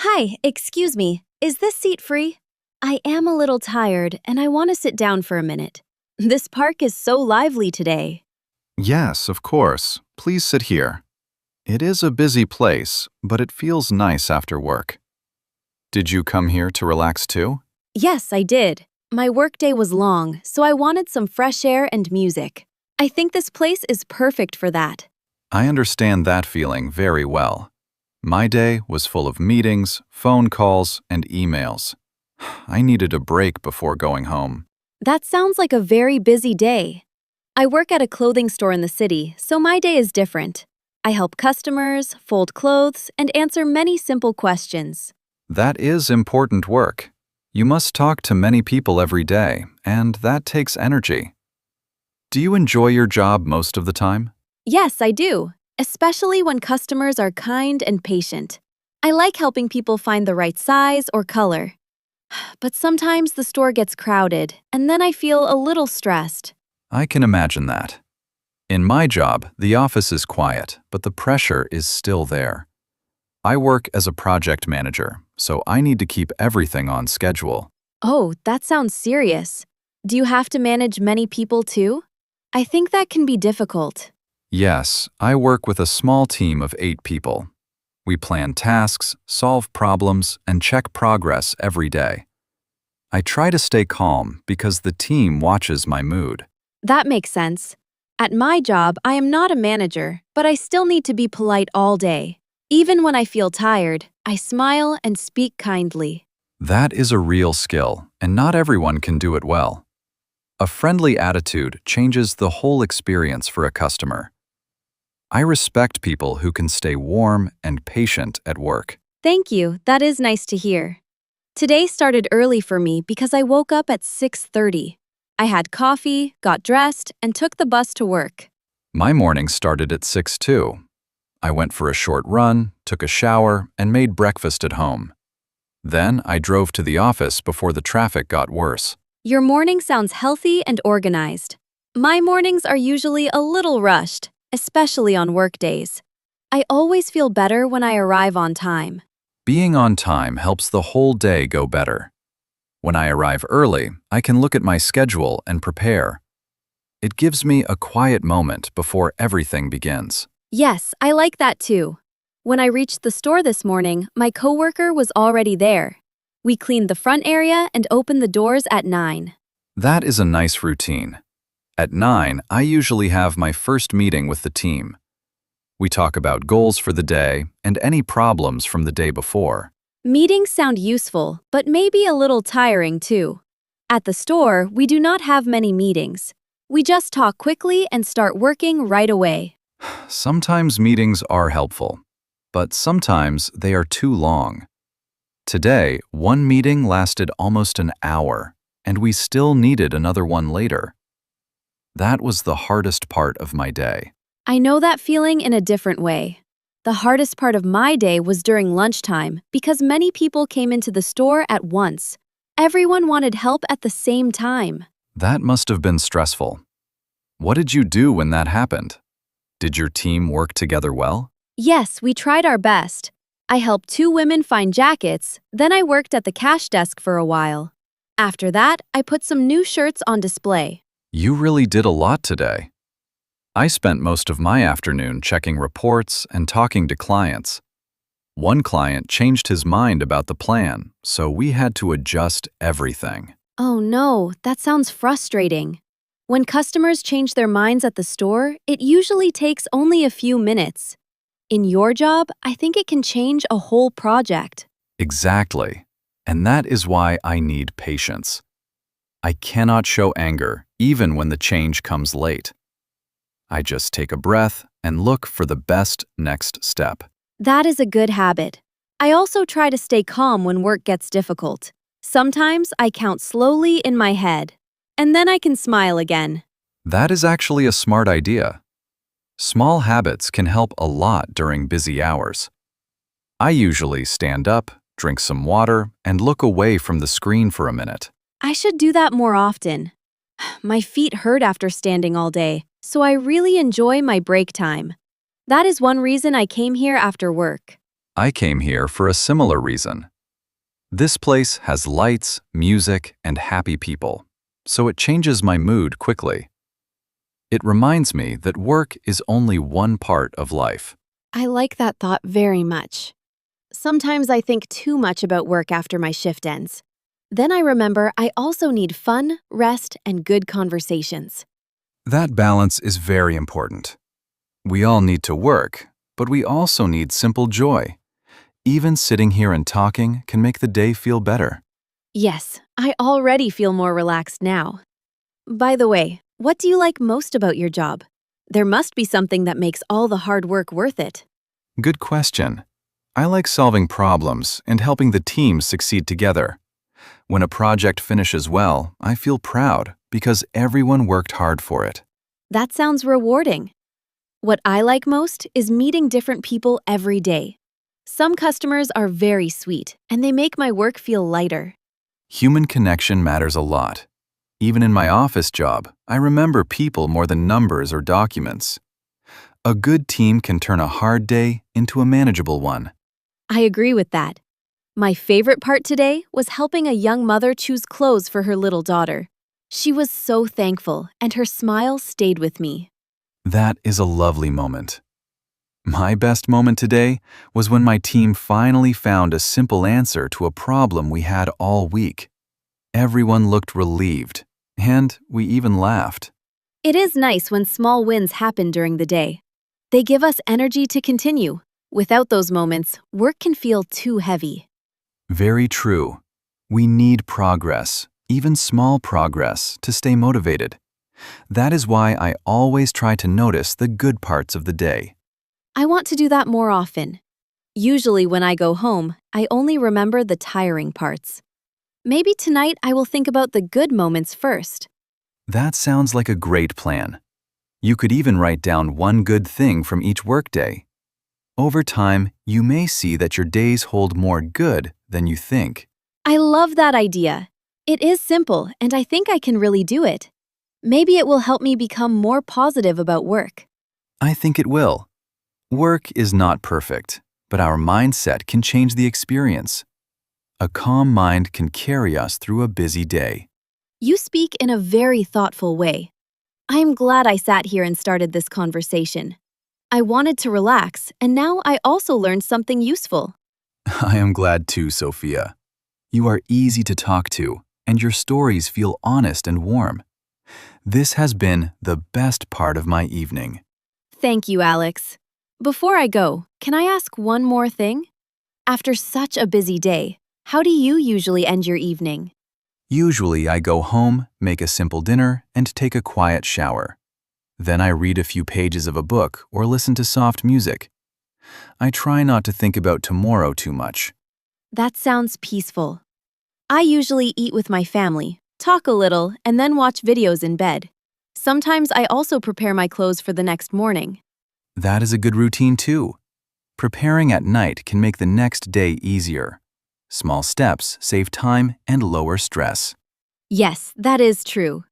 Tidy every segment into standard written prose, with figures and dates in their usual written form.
Hi, excuse me. Is this seat free? I am a little tired and I want to sit down for a minute. This park is so lively today. Yes, of course. Please sit here. It is a busy place, but it feels nice after work. Did you come here to relax too? Yes, I did. My workday was long, so I wanted some fresh air and music. I think this place is perfect for that. I understand that feeling very well. My day was full of meetings, phone calls, and emails. I needed a break before going home. That sounds like a very busy day. I work at a clothing store in the city, so my day is different. I help customers, fold clothes, and answer many simple questions. That is important work. You must talk to many people every day, and that takes energy. Do you enjoy your job most of the time? Yes, I do, especially when customers are kind and patient. I like helping people find the right size or color. But sometimes the store gets crowded, and then I feel a little stressed. I can imagine that. In my job, the office is quiet, but the pressure is still there. I work as a project manager, so I need to keep everything on schedule. Oh, that sounds serious. Do you have to manage many people too? I think that can be difficult. Yes, I work with a small team of 8 people. We plan tasks, solve problems, and check progress every day. I try to stay calm because the team watches my mood. That makes sense. At my job, I am not a manager, but I still need to be polite all day. Even when I feel tired, I smile and speak kindly. That is a real skill, and not everyone can do it well. A friendly attitude changes the whole experience for a customer. I respect people who can stay warm and patient at work. Thank you, that is nice to hear. Today started early for me because I woke up at 6:30. I had coffee, got dressed, and took the bus to work. My morning started at 6 too. I went for a short run, took a shower, and made breakfast at home. Then I drove to the office before the traffic got worse. Your morning sounds healthy and organized. My mornings are usually a little rushed, especially on work days. I always feel better when I arrive on time. Being on time helps the whole day go better. When I arrive early, I can look at my schedule and prepare. It gives me a quiet moment before everything begins. Yes, I like that too. When I reached the store this morning, my coworker was already there. We cleaned the front area and opened the doors at 9. That is a nice routine. At 9, I usually have my first meeting with the team. We talk about goals for the day and any problems from the day before. Meetings sound useful, but maybe a little tiring too. At the store, we do not have many meetings. We just talk quickly and start working right away. Sometimes meetings are helpful, but sometimes they are too long. Today, one meeting lasted almost an hour, and we still needed another one later. That was the hardest part of my day. I know that feeling in a different way. The hardest part of my day was during lunchtime because many people came into the store at once. Everyone wanted help at the same time. That must have been stressful. What did you do when that happened? Did your team work together well? Yes, we tried our best. I helped 2 women find jackets, then I worked at the cash desk for a while. After that, I put some new shirts on display. You really did a lot today. I spent most of my afternoon checking reports and talking to clients. One client changed his mind about the plan, so we had to adjust everything. Oh no, that sounds frustrating. When customers change their minds at the store, it usually takes only a few minutes. In your job, I think it can change a whole project. Exactly. And that is why I need patience. I cannot show anger even when the change comes late. I just take a breath and look for the best next step. That is a good habit. I also try to stay calm when work gets difficult. Sometimes I count slowly in my head, and then I can smile again. That is actually a smart idea. Small habits can help a lot during busy hours. I usually stand up, drink some water, and look away from the screen for a minute. I should do that more often. My feet hurt after standing all day, so I really enjoy my break time. That is one reason I came here after work. I came here for a similar reason. This place has lights, music, and happy people, so it changes my mood quickly. It reminds me that work is only one part of life. I like that thought very much. Sometimes I think too much about work after my shift ends. Then I remember I also need fun, rest, and good conversations. That balance is very important. We all need to work, but we also need simple joy. Even sitting here and talking can make the day feel better. Yes, I already feel more relaxed now. By the way, what do you like most about your job? There must be something that makes all the hard work worth it. Good question. I like solving problems and helping the team succeed together. When a project finishes well, I feel proud because everyone worked hard for it. That sounds rewarding. What I like most is meeting different people every day. Some customers are very sweet, and they make my work feel lighter. Human connection matters a lot. Even in my office job, I remember people more than numbers or documents. A good team can turn a hard day into a manageable one. I agree with that. My favorite part today was helping a young mother choose clothes for her little daughter. She was so thankful, and her smile stayed with me. That is a lovely moment. My best moment today was when my team finally found a simple answer to a problem we had all week. Everyone looked relieved, and we even laughed. It is nice when small wins happen during the day. They give us energy to continue. Without those moments, work can feel too heavy. Very true. We need progress, even small progress, to stay motivated. That is why I always try to notice the good parts of the day. I want to do that more often. Usually when I go home, I only remember the tiring parts. Maybe tonight I will think about the good moments first. That sounds like a great plan. You could even write down one good thing from each workday. Over time, you may see that your days hold more good than you think. I love that idea. It is simple, and I think I can really do it. Maybe it will help me become more positive about work. I think it will. Work is not perfect, but our mindset can change the experience. A calm mind can carry us through a busy day. You speak in a very thoughtful way. I am glad I sat here and started this conversation. I wanted to relax, and now I also learned something useful. I am glad too, Sophia. You are easy to talk to, and your stories feel honest and warm. This has been the best part of my evening. Thank you, Alex. Before I go, can I ask one more thing? After such a busy day, how do you usually end your evening? Usually I go home, make a simple dinner, and take a quiet shower. Then I read a few pages of a book or listen to soft music. I try not to think about tomorrow too much. That sounds peaceful. I usually eat with my family, talk a little, and then watch videos in bed. Sometimes I also prepare my clothes for the next morning. That is a good routine too. Preparing at night can make the next day easier. Small steps save time and lower stress. Yes, that is true.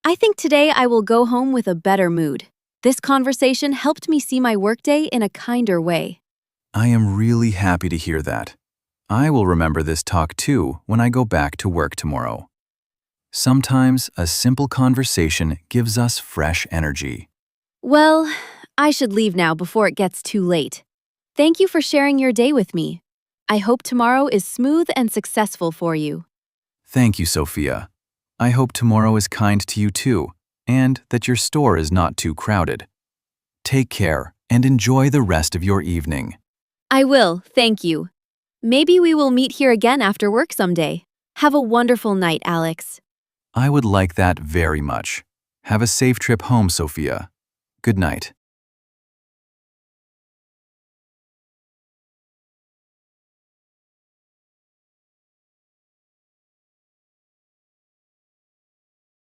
I think today I will go home with a better mood. This conversation helped me see my workday in a kinder way. I am really happy to hear that. I will remember this talk too when I go back to work tomorrow. Sometimes a simple conversation gives us fresh energy. Well, I should leave now before it gets too late. Thank you for sharing your day with me. I hope tomorrow is smooth and successful for you. Thank you, Sophia. I hope tomorrow is kind to you too, and that your store is not too crowded. Take care and enjoy the rest of your evening. I will, thank you. Maybe we will meet here again after work someday. Have a wonderful night, Alex. I would like that very much. Have a safe trip home, Sophia. Good night.